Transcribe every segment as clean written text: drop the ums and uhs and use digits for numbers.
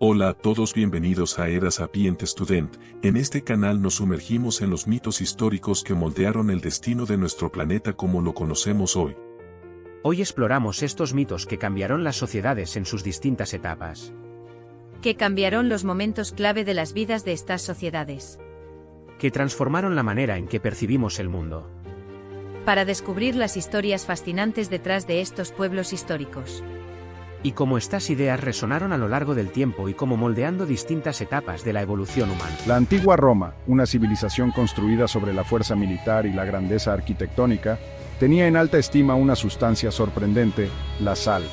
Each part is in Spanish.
Hola a todos, bienvenidos a Era Sapient Student. En este canal nos sumergimos en los mitos históricos que moldearon el destino de nuestro planeta como lo conocemos hoy. Hoy exploramos estos mitos que cambiaron las sociedades en sus distintas etapas. Que cambiaron los momentos clave de las vidas de estas sociedades. Que transformaron la manera en que percibimos el mundo. Para descubrir las historias fascinantes detrás de estos pueblos históricos. Y cómo estas ideas resonaron a lo largo del tiempo y cómo moldeando distintas etapas de la evolución humana. La antigua Roma, una civilización construida sobre la fuerza militar y la grandeza arquitectónica, tenía en alta estima una sustancia sorprendente, la sal.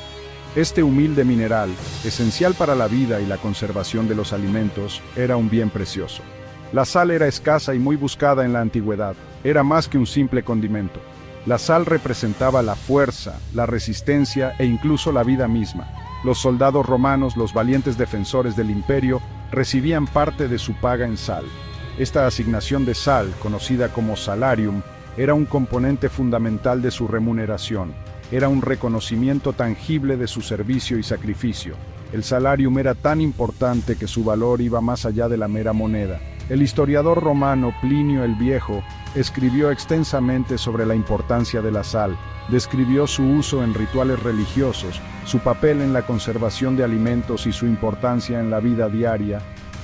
Este humilde mineral, esencial para la vida y la conservación de los alimentos, era un bien precioso. La sal era escasa y muy buscada en la antigüedad, era más que un simple condimento. La sal representaba la fuerza, la resistencia e incluso la vida misma. Los soldados romanos, los valientes defensores del imperio, recibían parte de su paga en sal. Esta asignación de sal, conocida como salarium, era un componente fundamental de su remuneración. Era un reconocimiento tangible de su servicio y sacrificio. El salarium era tan importante que su valor iba más allá de la mera moneda. El historiador romano Plinio el Viejo escribió extensamente sobre la importancia de la sal, describió su uso en rituales religiosos, su papel en la conservación de alimentos y su importancia en la vida diaria.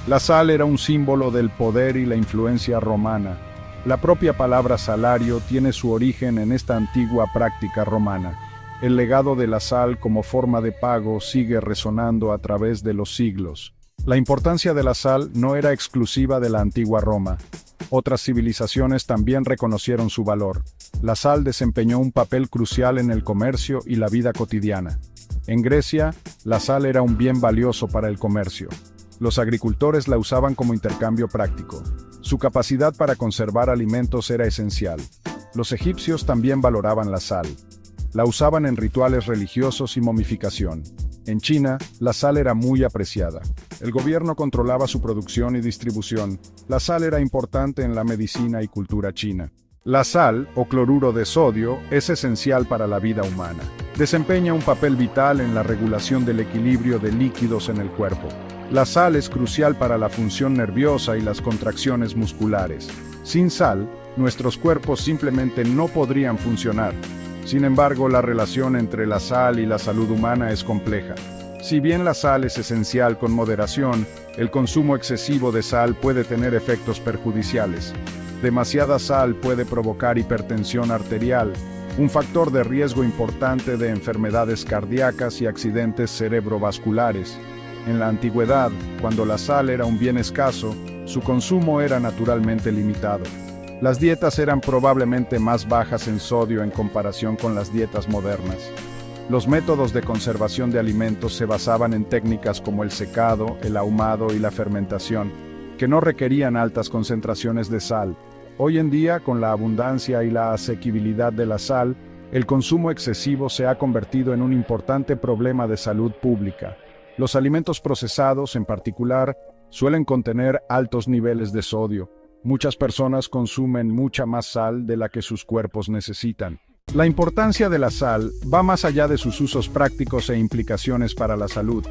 La sal era un símbolo del poder y la influencia romana. La propia palabra salario tiene su origen en esta antigua práctica romana. El legado de la sal como forma de pago sigue resonando a través de los siglos. La importancia de la sal no era exclusiva de la antigua Roma. Otras civilizaciones también reconocieron su valor. La sal desempeñó un papel crucial en el comercio y la vida cotidiana. En Grecia, la sal era un bien valioso para el comercio. Los agricultores la usaban como intercambio práctico. Su capacidad para conservar alimentos era esencial. Los egipcios también valoraban la sal. La usaban en rituales religiosos y momificación. En China, la sal era muy apreciada. El gobierno controlaba su producción y distribución. La sal era importante en la medicina y cultura china. La sal, o cloruro de sodio, es esencial para la vida humana. Desempeña un papel vital en la regulación del equilibrio de líquidos en el cuerpo. La sal es crucial para la función nerviosa y las contracciones musculares. Sin sal, nuestros cuerpos simplemente no podrían funcionar. Sin embargo, la relación entre la sal y la salud humana es compleja. Si bien la sal es esencial con moderación, el consumo excesivo de sal puede tener efectos perjudiciales. Demasiada sal puede provocar hipertensión arterial, un factor de riesgo importante de enfermedades cardíacas y accidentes cerebrovasculares. En la antigüedad, cuando la sal era un bien escaso, su consumo era naturalmente limitado. Las dietas eran probablemente más bajas en sodio en comparación con las dietas modernas. Los métodos de conservación de alimentos se basaban en técnicas como el secado, el ahumado y la fermentación, que no requerían altas concentraciones de sal. Hoy en día, con la abundancia y la asequibilidad de la sal, el consumo excesivo se ha convertido en un importante problema de salud pública. Los alimentos procesados, en particular, suelen contener altos niveles de sodio. Muchas personas consumen mucha más sal de la que sus cuerpos necesitan. La importancia de la sal va más allá de sus usos prácticos e implicaciones para la salud.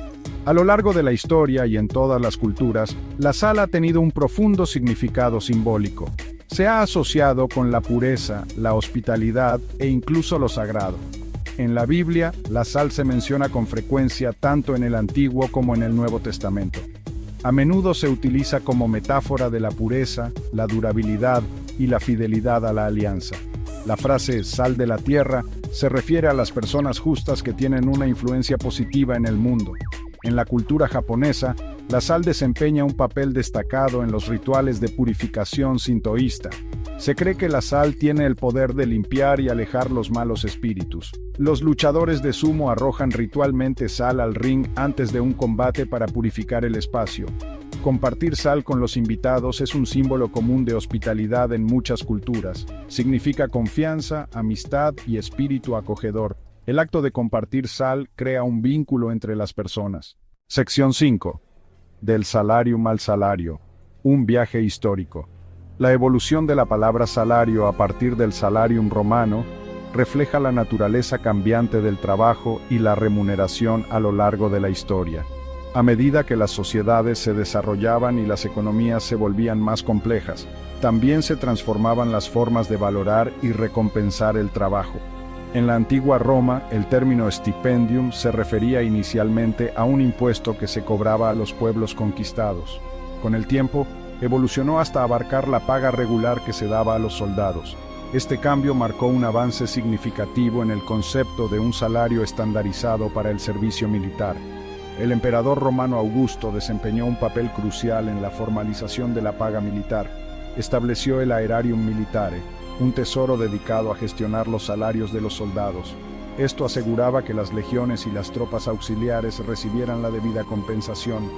A lo largo de la historia y en todas las culturas, la sal ha tenido un profundo significado simbólico. Se ha asociado con la pureza, la hospitalidad e incluso lo sagrado. En la Biblia, la sal se menciona con frecuencia tanto en el Antiguo como en el Nuevo Testamento. A menudo se utiliza como metáfora de la pureza, la durabilidad y la fidelidad a la alianza. La frase "sal de la tierra" se refiere a las personas justas que tienen una influencia positiva en el mundo. En la cultura japonesa, la sal desempeña un papel destacado en los rituales de purificación sintoísta. Se cree que la sal tiene el poder de limpiar y alejar los malos espíritus. Los luchadores de sumo arrojan ritualmente sal al ring antes de un combate para purificar el espacio. Compartir sal con los invitados es un símbolo común de hospitalidad en muchas culturas. Significa confianza, amistad y espíritu acogedor. El acto de compartir sal crea un vínculo entre las personas. Sección 5. Del salarium al salario. Un viaje histórico. La evolución de la palabra salario a partir del salarium romano refleja la naturaleza cambiante del trabajo y la remuneración a lo largo de la historia. A medida que las sociedades se desarrollaban y las economías se volvían más complejas, también se transformaban las formas de valorar y recompensar el trabajo. En la antigua Roma, el término stipendium se refería inicialmente a un impuesto que se cobraba a los pueblos conquistados. Con el tiempo, evolucionó hasta abarcar la paga regular que se daba a los soldados. Este cambio marcó un avance significativo en el concepto de un salario estandarizado para el servicio militar. El emperador romano Augusto desempeñó un papel crucial en la formalización de la paga militar. Estableció el aerarium militare, un tesoro dedicado a gestionar los salarios de los soldados. Esto aseguraba que las legiones y las tropas auxiliares recibieran la debida compensación.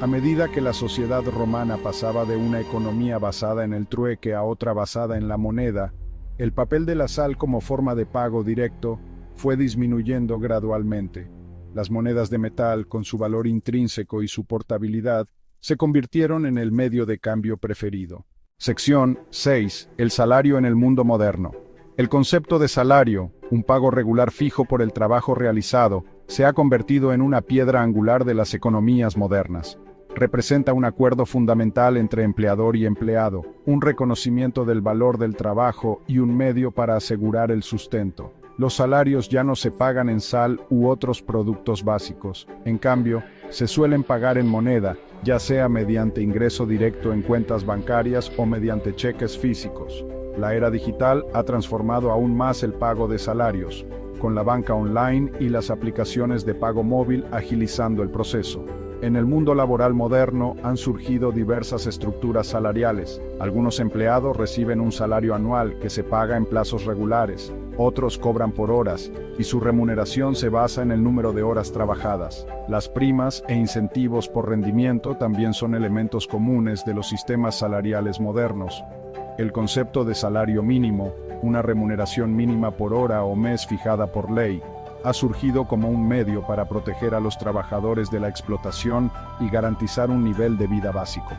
A medida que la sociedad romana pasaba de una economía basada en el trueque a otra basada en la moneda, el papel de la sal como forma de pago directo fue disminuyendo gradualmente. Las monedas de metal, con su valor intrínseco y su portabilidad, se convirtieron en el medio de cambio preferido. Sección 6. El salario en el mundo moderno. El concepto de salario, un pago regular fijo por el trabajo realizado, se ha convertido en una piedra angular de las economías modernas. Representa un acuerdo fundamental entre empleador y empleado, un reconocimiento del valor del trabajo y un medio para asegurar el sustento. Los salarios ya no se pagan en sal u otros productos básicos. En cambio, se suelen pagar en moneda, ya sea mediante ingreso directo en cuentas bancarias o mediante cheques físicos. La era digital ha transformado aún más el pago de salarios, con la banca online y las aplicaciones de pago móvil agilizando el proceso. En el mundo laboral moderno han surgido diversas estructuras salariales. Algunos empleados reciben un salario anual que se paga en plazos regulares, otros cobran por horas, y su remuneración se basa en el número de horas trabajadas. Las primas e incentivos por rendimiento también son elementos comunes de los sistemas salariales modernos. El concepto de salario mínimo, una remuneración mínima por hora o mes fijada por ley, ha surgido como un medio para proteger a los trabajadores de la explotación y garantizar un nivel de vida básico.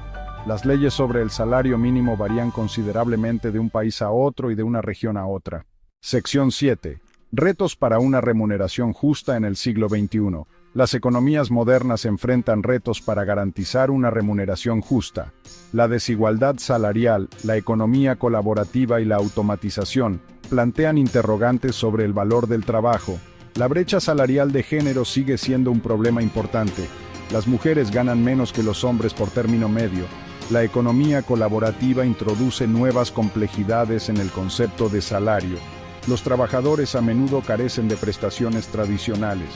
Las leyes sobre el salario mínimo varían considerablemente de un país a otro y de una región a otra. Sección 7. Retos para una remuneración justa en el siglo XXI. Las economías modernas enfrentan retos para garantizar una remuneración justa. La desigualdad salarial, la economía colaborativa y la automatización plantean interrogantes sobre el valor del trabajo. La brecha salarial de género sigue siendo un problema importante. Las mujeres ganan menos que los hombres por término medio. La economía colaborativa introduce nuevas complejidades en el concepto de salario. Los trabajadores a menudo carecen de prestaciones tradicionales.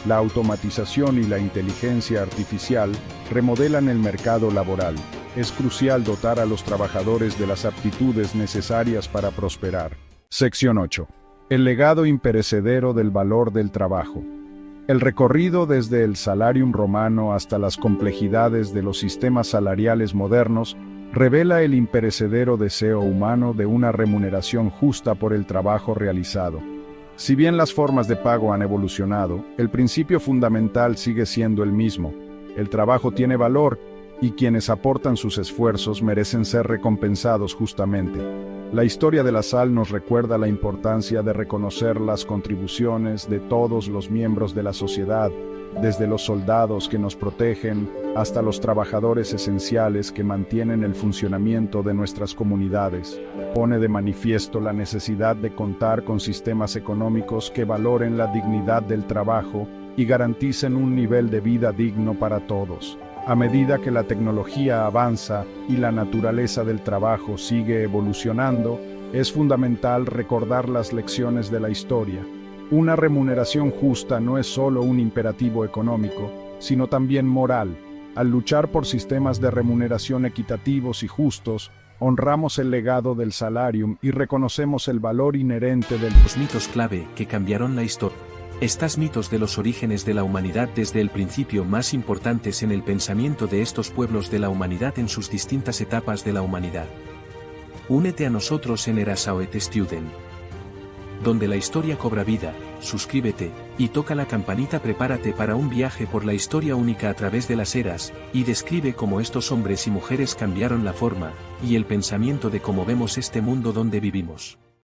La automatización y la inteligencia artificial remodelan el mercado laboral. Es crucial dotar a los trabajadores de las aptitudes necesarias para prosperar. Sección 8. El legado imperecedero del valor del trabajo. El recorrido desde el salarium romano hasta las complejidades de los sistemas salariales modernos revela el imperecedero deseo humano de una remuneración justa por el trabajo realizado. Si bien las formas de pago han evolucionado, el principio fundamental sigue siendo el mismo. El trabajo tiene valor y quienes aportan sus esfuerzos merecen ser recompensados justamente. La historia de la sal nos recuerda la importancia de reconocer las contribuciones de todos los miembros de la sociedad, desde los soldados que nos protegen hasta los trabajadores esenciales que mantienen el funcionamiento de nuestras comunidades. Pone de manifiesto la necesidad de contar con sistemas económicos que valoren la dignidad del trabajo y garanticen un nivel de vida digno para todos. A medida que la tecnología avanza y la naturaleza del trabajo sigue evolucionando, es fundamental recordar las lecciones de la historia. Una remuneración justa no es solo un imperativo económico, sino también moral. Al luchar por sistemas de remuneración equitativos y justos, honramos el legado del salarium y reconocemos el valor inherente de los mitos clave que cambiaron la historia. Estos mitos de los orígenes de la humanidad desde el principio más importantes en el pensamiento de estos pueblos de la humanidad en sus distintas etapas de la humanidad. Únete a nosotros en Erasaoet Student, donde la historia cobra vida. Suscríbete, y toca la campanita. Prepárate para un viaje por la historia única a través de las eras, y describe cómo estos hombres y mujeres cambiaron la forma, y el pensamiento de cómo vemos este mundo donde vivimos.